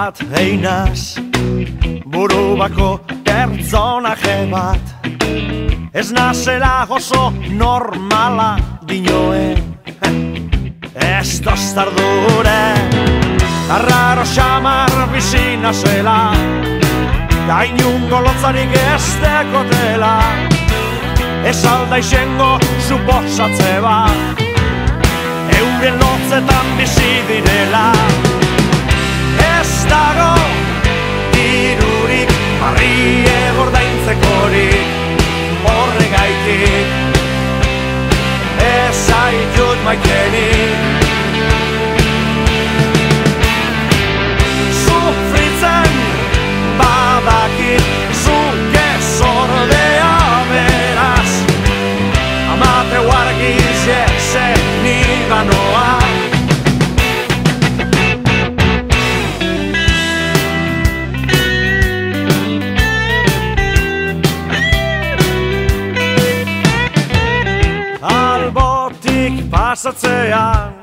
bat einaz, buru bako pertsonaje bat. Ez nazela oso normala dinoen, ez tostardure. Arraro xamar bizina zela, da inungo lotzarik ez dekotela. Ez alda izango suposatze bat, euren lotzetan bizi direla. Ez dago dirurik, barrie gordaintzekorik, horregaitik ez zaitut maitenik. Sufritzen badakit zuk ez ordea beraz, amateu argiz esen nibanoa. Pasatzean,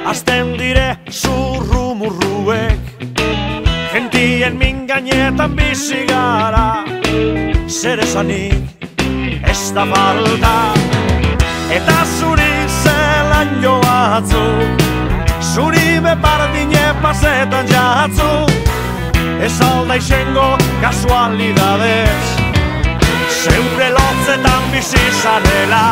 azten dire zurrumurruek, gentien min gainetan bizi gara, zer esanik ez da falta. Eta zuri zelan joatzu, zuri bepardine pasetan jatzu, ez alda izango kasualidadez, zeure lotzetan bizi zarela.